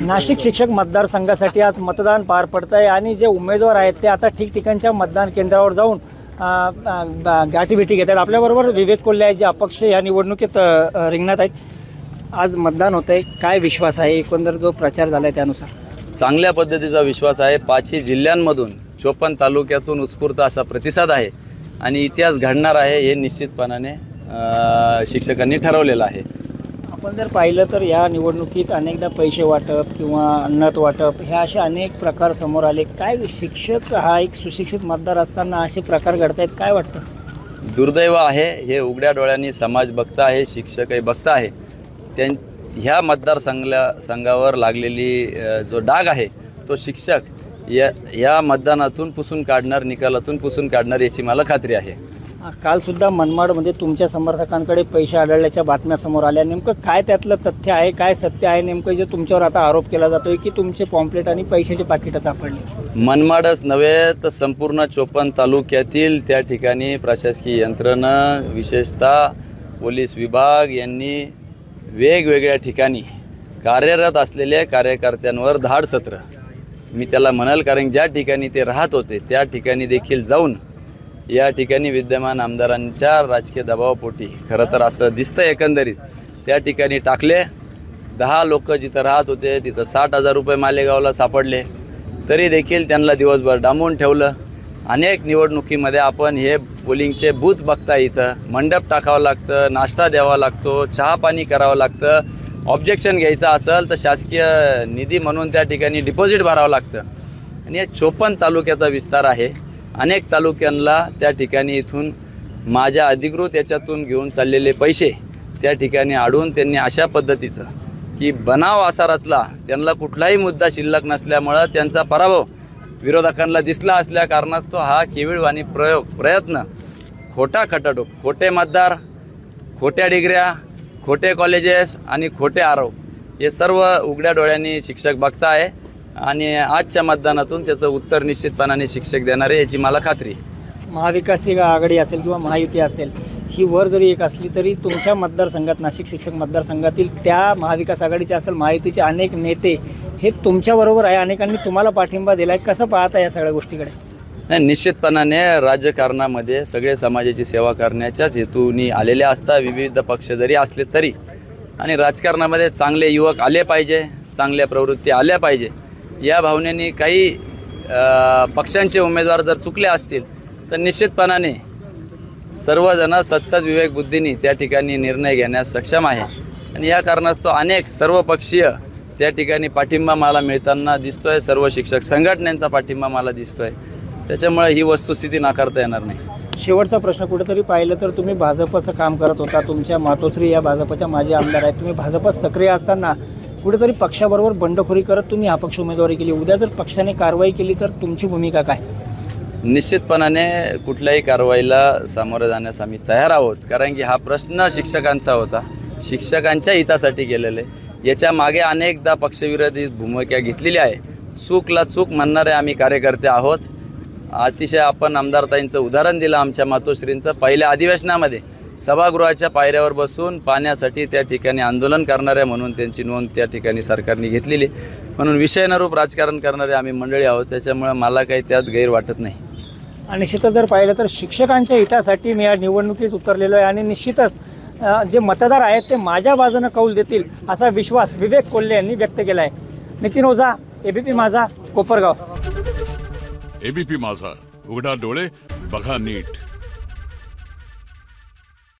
नाशिक शिक्षक मतदारसंघासाठी आज मतदान पार पडतं आहे आणि जे उमेदवार आहेत ते आता ठिकठिकाणच्या मतदान केंद्रावर जाऊन गाठीभेटी घेत आहेत. आपल्याबरोबर विवेक कोल्हे आहेत जे अपक्ष या निवडणुकीत रिंगणात आहेत. आज मतदान होतं आहे, काय विश्वास आहे एकंदर जो प्रचार झाला आहे त्यानुसार? चांगल्या पद्धतीचा विश्वास आहे. 5ही जिल्ह्यांमधून 54 तालुक्यातून उत्स्फूर्त असा प्रतिसाद आहे आणि इतिहास घडणार आहे हे निश्चितपणाने शिक्षकांनी ठरवलेलं आहे. आपण जर पाहिलं तर या निवडणुकीत अनेकदा पैसे वाटप किंवा अन्नत वाटप ह्या असे अनेक प्रकार समोर आले. काय शिक्षक हा एक सुशिक्षित मतदार असताना असे प्रकार घडत आहेत, काय वाटतं? दुर्दैव आहे हे. उघड्या डोळ्यांनी समाज बघता आहे, शिक्षकही बघता आहे. ह्या मतदारसंघावर लागलेली जो डाग आहे तो शिक्षक या मतदानातून पुसून काढणार, निकालातून पुसून काढणार याची मला खात्री आहे. कालसुद्धा मनमाडमध्ये तुमच्या समर्थकांकडे पैसे आढळल्याच्या बातम्या समोर आल्या. नेमकं काय त्यातलं तथ्य आहे, काय सत्य आहे नेमकं जे तुमच्यावर आता आरोप केला जातोय की तुमचे पॉम्पलेट आणि पैशाचे पाकिटं सापडले? मनमाडच नव्हे तर संपूर्ण 54 तालुक्यातील त्या ठिकाणी प्रशासकीय यंत्रणा, विशेषतः पोलीस विभाग यांनी वेगवेगळ्या ठिकाणी कार्यरत असलेल्या कार्यकर्त्यांवर धाड सत्र मी त्याला म्हणाल, कारण ज्या ठिकाणी ते राहत होते त्या ठिकाणी देखील जाऊन या ठिकाणी विद्यमान आमदारांच्या राजकीय दबावापोटी खरं तर असं दिसतं एकंदरीत त्या ठिकाणी टाकले. 10 लोक जिथं राहत होते तिथं 60,000 रुपये मालेगावला सापडले, तरी देखील त्यांना दिवसभर डांबून ठेवलं. अनेक निवडणुकीमध्ये आपण हे पोलिंगचे बूथ बघता, इथं मंडप टाकावं लागतं, नाश्ता द्यावा लागतो, चहा पाणी करावं लागतं. ऑब्जेक्शन घ्यायचं असेल तर शासकीय निधी म्हणून त्या ठिकाणी डिपॉझिट भरावं लागतं. आणि या 54 तालुक्याचा विस्तार आहे. अनेक तालुक्यांना त्या ठिकाणी इथून माझ्या अधिकृत याच्यातून घेऊन चाललेले पैसे त्या ठिकाणी अडवून त्यांनी अशा पद्धतीचं की बनाव असा रचला. त्यांना कुठलाही मुद्दा शिल्लक नसल्यामुळं त्यांचा पराभव विरोधकांना दिसला असल्या कारणास्तव हा केविळवाणी प्रयत्न, खोटा खटाटोप, खोटे मतदार, खोट्या डिग्र्या, खोटे कॉलेजेस आणि खोटे आरोप हे सर्व उघड्या डोळ्यांनी शिक्षक बघता आहे आणि आजच्या मतदानातून त्याचं उत्तर निश्चितपणाने शिक्षक देणार आहे याची मला खात्री. महाविकास आघाडी असेल किंवा महायुती असेल ही वर जरी एक असली तरी तुमच्या मतदारसंघात, नाशिक शिक्षक मतदारसंघातील त्या महाविकास आघाडीचे असेल महायुतीचे अनेक नेते हे तुमच्याबरोबर आहे, अनेकांनी तुम्हाला पाठिंबा दिला आहे. कसं पाहता या सगळ्या गोष्टीकडे? नाही, निश्चितपणाने राजकारणामध्ये सगळे समाजाची सेवा करण्याच्याच हेतूने आलेले असतात, विविध पक्ष जरी असले तरी. आणि राजकारणामध्ये चांगले युवक आले पाहिजे, चांगल्या प्रवृत्ती आल्या पाहिजे या भावनेने काही पक्षांचे उमेदवार जर चुकले असतील तर निश्चितपणाने सर्वजण सत्सद विवेक बुद्धीने त्या ठिकाणी निर्णय घेण्यास सक्षम आहे. आणि या कारणास्तव अनेक सर्वपक्षीय त्या ठिकाणी पाठिंबा मला मिळताना दिसतो आहे. सर्व शिक्षक संघटनांचा पाठिंबा मला दिसतो आहे. त्याच्यामुळे ही वस्तुस्थिती नाकारता येणार नाही. शेवटचा प्रश्न, कुठेतरी पाहिलं तर तुम्ही भाजपचं काम करत होता, तुमच्या मातोश्री या भाजपच्या माजी आमदार आहेत. तुम्ही भाजपात सक्रिय असताना कुठेतरी पक्षाबरोबर बंडखोरी करत तुम्ही अपक्ष उमेदवारी केली. उद्या जर पक्षाने कारवाई केली तर तुमची भूमिका काय? निश्चितपणाने कुठल्याही कारवाईला सामोरं जाण्यास आम्ही तयार आहोत, कारण की हा प्रश्न शिक्षकांचा होता, शिक्षकांच्या हितासाठी गेलेले. याच्या मागे अनेकदा पक्षविरोधी भूमिका घेतलेली आहे. चूकला चूक म्हणणारे आम्ही कार्यकर्ते आहोत. अतिशय आपण आमदारताईंचं उदाहरण दिलं आमच्या मातोश्रींचं. पहिल्या अधिवेशनामध्ये सभागृहाच्या पायऱ्यावर बसून पाण्यासाठी त्या ठिकाणी आंदोलन करणाऱ्या म्हणून त्यांची नोंद त्या ठिकाणी सरकारने घेतलेली. म्हणून विषयनरूप राजकारण करणारे आम्ही मंडळी आहोत. त्याच्यामुळे मला काही त्यात गैर वाटत नाही. आणि निश्चितच जर पाहिलं तर शिक्षकांच्या हितासाठी मी या निवडणुकीत उतरलेलो आहे आणि निश्चितच जे मतदार आहेत ते माझ्या बाजूनं कौल देतील असा विश्वास विवेक कोल्हे यांनी व्यक्त केला आहे. नितीन ओझा, एबीपी माझा, कोपरगाव. एबीपी माझा, उघडा डोळे बघा नीट.